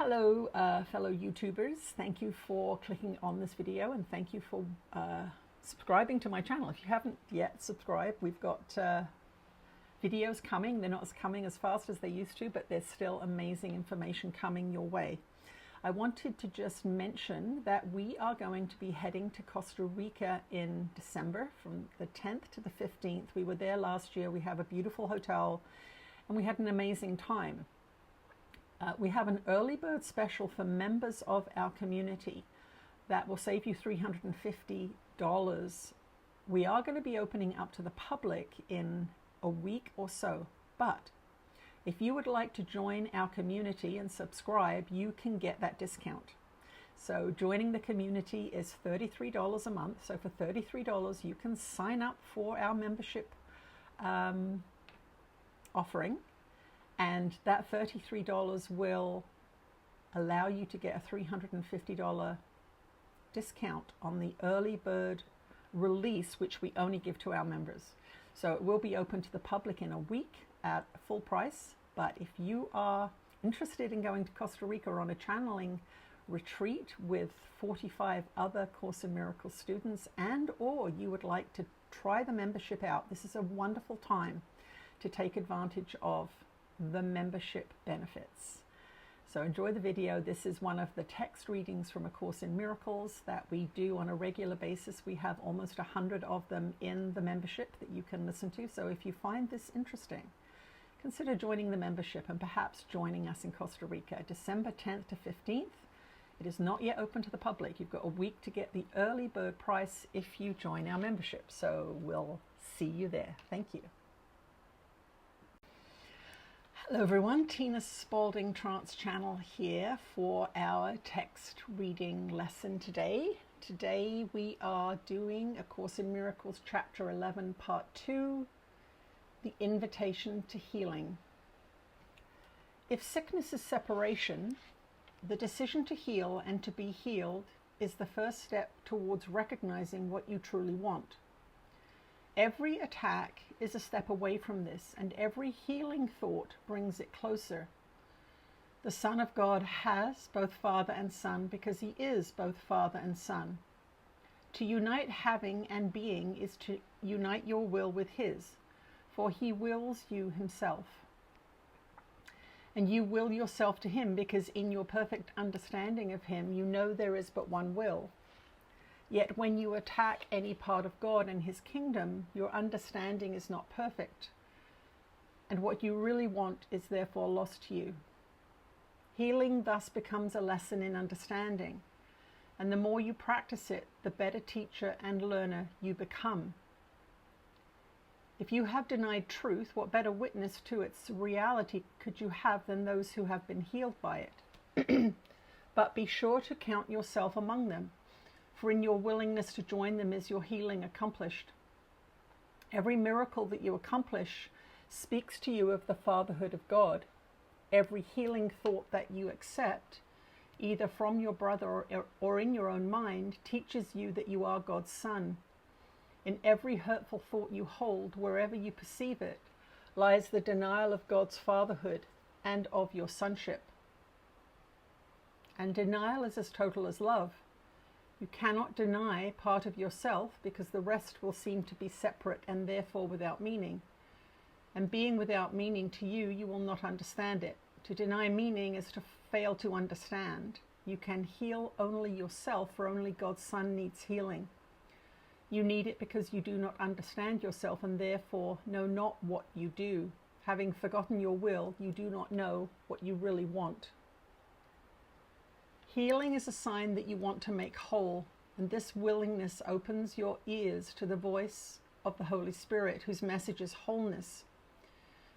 Hello, fellow YouTubers. Thank you for clicking on this video, and thank you for subscribing to my channel. If you haven't yet subscribed, we've got videos coming. They're not coming as fast as they used to, but there's still amazing information coming your way. I wanted to just mention that we are going to be heading to Costa Rica in December from the 10th to the 15th. We were there last year. We have a beautiful hotel and we had an amazing time. We have an early bird special for members of our community that will save you $350. We are going to be opening up to the public in a week or so, but if you would like to join our community and subscribe, you can get that discount. So joining the community is $33 a month. So for $33, you can sign up for our membership offering. And that $33 will allow you to get a $350 discount on the early bird release, which we only give to our members. So it will be open to the public in a week at full price. But if you are interested in going to Costa Rica on a channeling retreat with 45 other Course in Miracles students, and or you would like to try the membership out, this is a wonderful time to take advantage of the membership benefits. So enjoy the video. This is one of the text readings from A Course in Miracles that we do on a regular basis. We have almost 100 of them in the membership that you can listen to. So if you find this interesting, consider joining the membership and perhaps joining us in Costa Rica, December 10th to 15th. It is not yet open to the public. You've got a week to get the early bird price if you join our membership. So we'll see you there. Thank you. Hello everyone, Tina Spalding Trance Channel here for our text reading lesson today. Today we are doing A Course in Miracles Chapter 11 Part 2, The Invitation to Healing. If sickness is separation, the decision to heal and to be healed is the first step towards recognizing what you truly want. Every attack is a step away from this, and every healing thought brings it closer. The Son of God has both Father and Son because he is both Father and Son. To unite having and being is to unite your will with his, for he wills you himself. And you will yourself to him because in your perfect understanding of him, you know there is but one will. Yet when you attack any part of God and his kingdom, your understanding is not perfect, and what you really want is therefore lost to you. Healing thus becomes a lesson in understanding, and the more you practice it, the better teacher and learner you become. If you have denied truth, what better witness to its reality could you have than those who have been healed by it? But be sure to count yourself among them, for in your willingness to join them is your healing accomplished. Every miracle that you accomplish speaks to you of the fatherhood of God. Every healing thought that you accept, either from your brother or in your own mind, teaches you that you are God's son. In every hurtful thought you hold, wherever you perceive it, lies the denial of God's fatherhood and of your sonship. And denial is as total as love. You cannot deny part of yourself because the rest will seem to be separate and therefore without meaning. And being without meaning to you, you will not understand it. To deny meaning is to fail to understand. You can heal only yourself, for only God's Son needs healing. You need it because you do not understand yourself and therefore know not what you do. Having forgotten your will, you do not know what you really want. Healing is a sign that you want to make whole, and this willingness opens your ears to the voice of the Holy Spirit, whose message is wholeness.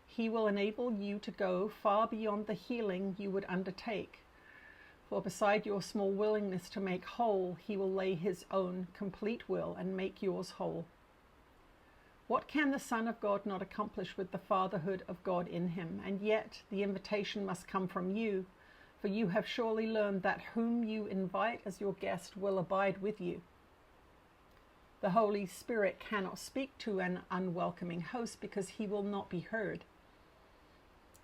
He will enable you to go far beyond the healing you would undertake, for beside your small willingness to make whole, he will lay his own complete will and make yours whole. What can the Son of God not accomplish with the fatherhood of God in him? And yet the invitation must come from you, for you have surely learned that whom you invite as your guest will abide with you. The Holy Spirit cannot speak to an unwelcoming host because he will not be heard.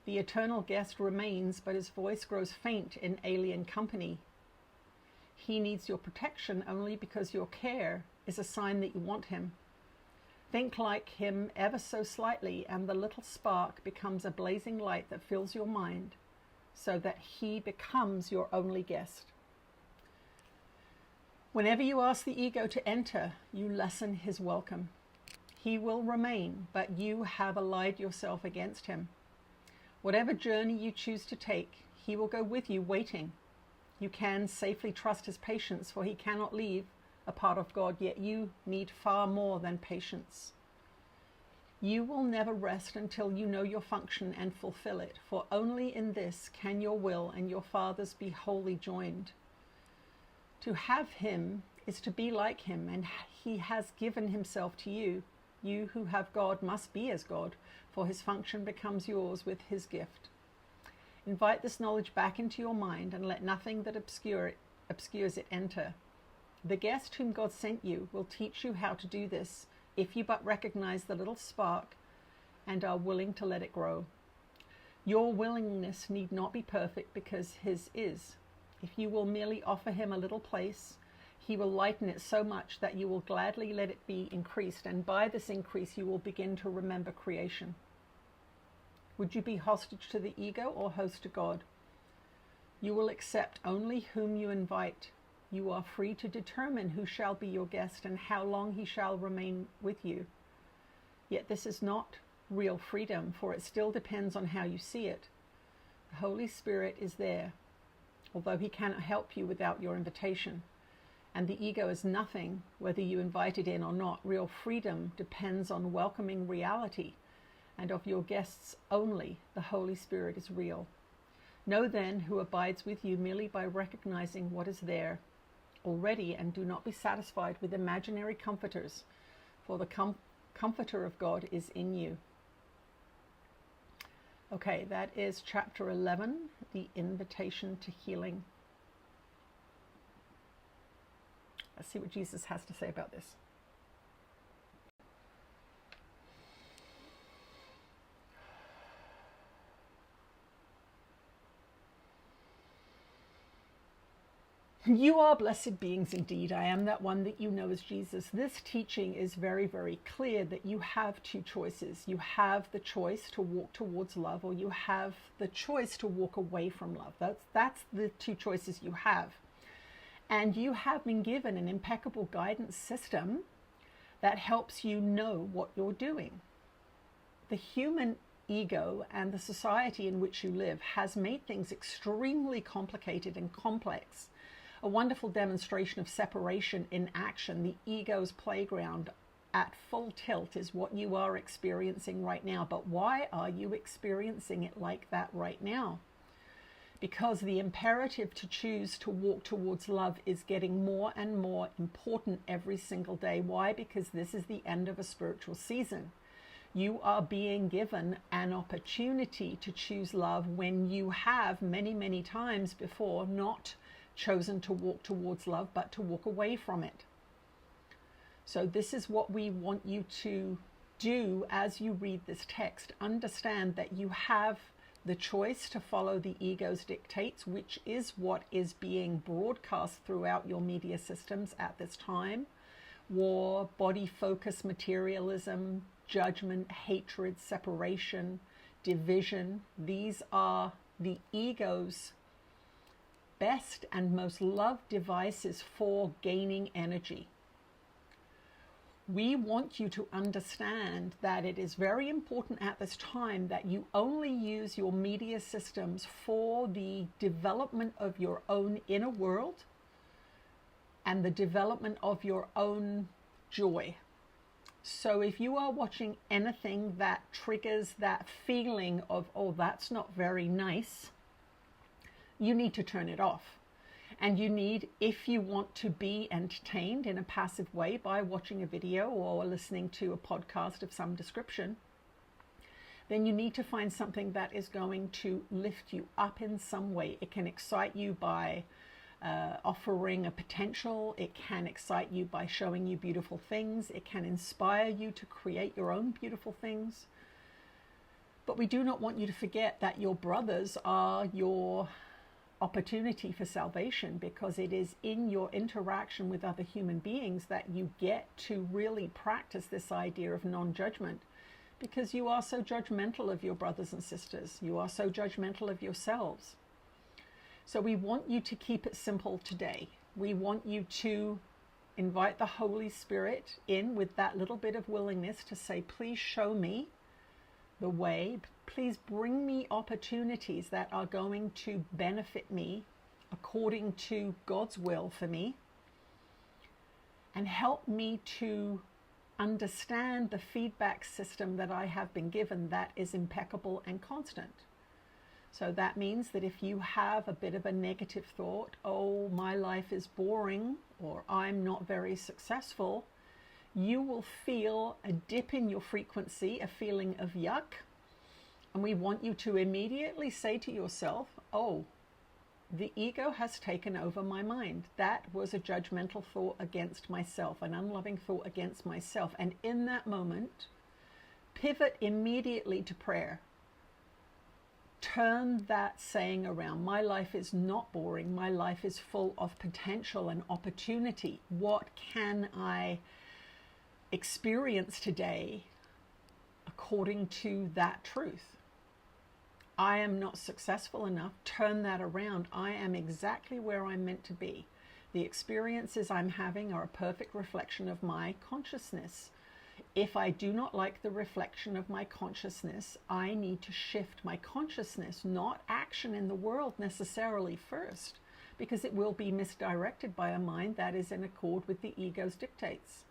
The eternal guest remains, but his voice grows faint in alien company. He needs your protection only because your care is a sign that you want him. Think like him ever so slightly, and the little spark becomes a blazing light that fills your mind, so that he becomes your only guest. Whenever you ask the ego to enter, you lessen his welcome. He will remain, but you have allied yourself against him. Whatever journey you choose to take, he will go with you, waiting. You can safely trust his patience, for he cannot leave a part of God, yet you need far more than patience. You will never rest until you know your function and fulfill it, for only in this can your will and your Father's be wholly joined. To have him is to be like him, and he has given himself to you. You who have God must be as God, for his function becomes yours with his gift. Invite this knowledge back into your mind, and let nothing that obscures it enter. The guest whom God sent you will teach you how to do this, if you but recognize the little spark and are willing to let it grow. Your willingness need not be perfect, because his is. If you will merely offer him a little place, he will lighten it so much that you will gladly let it be increased, and by this increase you will begin to remember creation. Would you be hostage to the ego or host to God? You will accept only whom you invite. You are free to determine who shall be your guest and how long he shall remain with you. Yet this is not real freedom, for it still depends on how you see it. The Holy Spirit is there, although he cannot help you without your invitation. And the ego is nothing, whether you invite it in or not. Real freedom depends on welcoming reality, and of your guests only the Holy Spirit is real. Know then who abides with you merely by recognizing what is there already, and do not be satisfied with imaginary comforters, for the comforter of God is in you. Okay, that is chapter 11, the invitation to healing. Let's see what Jesus has to say about this. You are blessed beings indeed. I am that one that you know as Jesus. This teaching is very, very clear that you have two choices. You have the choice to walk towards love, or you have the choice to walk away from love. That's the two choices you have. And you have been given an impeccable guidance system that helps you know what you're doing. The human ego and the society in which you live has made things extremely complicated and complex. A wonderful demonstration of separation in action, the ego's playground at full tilt, is what you are experiencing right now. But why are you experiencing it like that right now? Because the imperative to choose to walk towards love is getting more and more important every single day. Why? Because this is the end of a spiritual season. You are being given an opportunity to choose love when you have many, many times before not chosen to walk towards love, but to walk away from it. So this is what we want you to do as you read this text. Understand that you have the choice to follow the ego's dictates, which is what is being broadcast throughout your media systems at this time. War, body focus, materialism, judgment, hatred, separation, division. These are the ego's best and most loved devices for gaining energy. We want you to understand that it is very important at this time that you only use your media systems for the development of your own inner world and the development of your own joy. So if you are watching anything that triggers that feeling of, oh, that's not very nice, you need to turn it off. And you need, if you want to be entertained in a passive way by watching a video or listening to a podcast of some description, then you need to find something that is going to lift you up in some way. It can excite you by offering a potential. It can excite you by showing you beautiful things. It can inspire you to create your own beautiful things. But we do not want you to forget that your brothers are your opportunity for salvation, because it is in your interaction with other human beings that you get to really practice this idea of non-judgment, because you are so judgmental of your brothers and sisters. You are so judgmental of yourselves. So we want you to keep it simple today. We want you to invite the Holy Spirit in with that little bit of willingness to say, please show me the way. Please bring me opportunities that are going to benefit me according to God's will for me, and help me to understand the feedback system that I have been given that is impeccable and constant. So that means that if you have a bit of a negative thought, oh, my life is boring, or I'm not very successful, you will feel a dip in your frequency, a feeling of yuck. And we want you to immediately say to yourself, oh, the ego has taken over my mind. That was a judgmental thought against myself, an unloving thought against myself. And in that moment, pivot immediately to prayer. Turn that saying around. My life is not boring. My life is full of potential and opportunity. What can I experience today according to that truth? I am not successful enough. Turn that around. I am exactly where I'm meant to be. The experiences I'm having are a perfect reflection of my consciousness. If I do not like the reflection of my consciousness, I need to shift my consciousness, not action in the world necessarily first, because it will be misdirected by a mind that is in accord with the ego's dictates.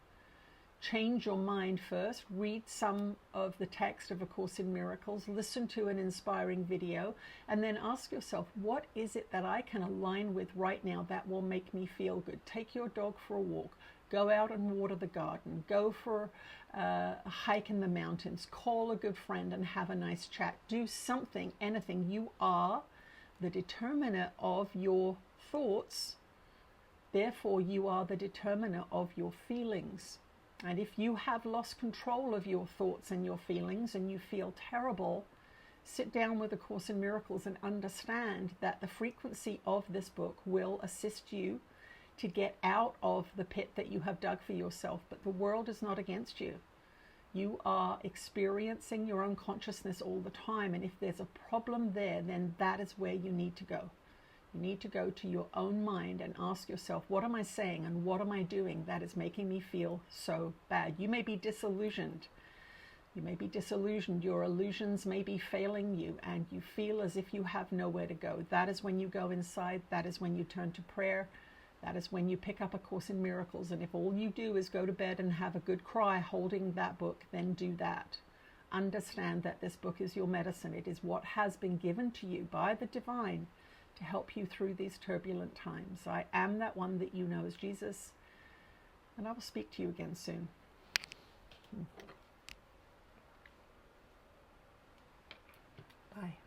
Change your mind first. Read some of the text of A Course in Miracles, listen to an inspiring video, and then ask yourself, what is it that I can align with right now that will make me feel good? Take your dog for a walk. Go out and water the garden. Go for a hike in the mountains. Call a good friend and have a nice chat. Do something, anything. You are the determiner of your thoughts. Therefore, you are the determiner of your feelings. And if you have lost control of your thoughts and your feelings and you feel terrible, sit down with A Course in Miracles and understand that the frequency of this book will assist you to get out of the pit that you have dug for yourself. But the world is not against you. You are experiencing your own consciousness all the time. And if there's a problem there, then that is where you need to go. You need to go to your own mind and ask yourself, what am I saying and what am I doing that is making me feel so bad? You may be disillusioned. You may be disillusioned. Your illusions may be failing you and you feel as if you have nowhere to go. That is when you go inside. That is when you turn to prayer. That is when you pick up A Course in Miracles. And if all you do is go to bed and have a good cry holding that book, then do that. Understand that this book is your medicine. It is what has been given to you by the divine to help you through these turbulent times. I am that one that you know as Jesus, and I will speak to you again soon. Bye.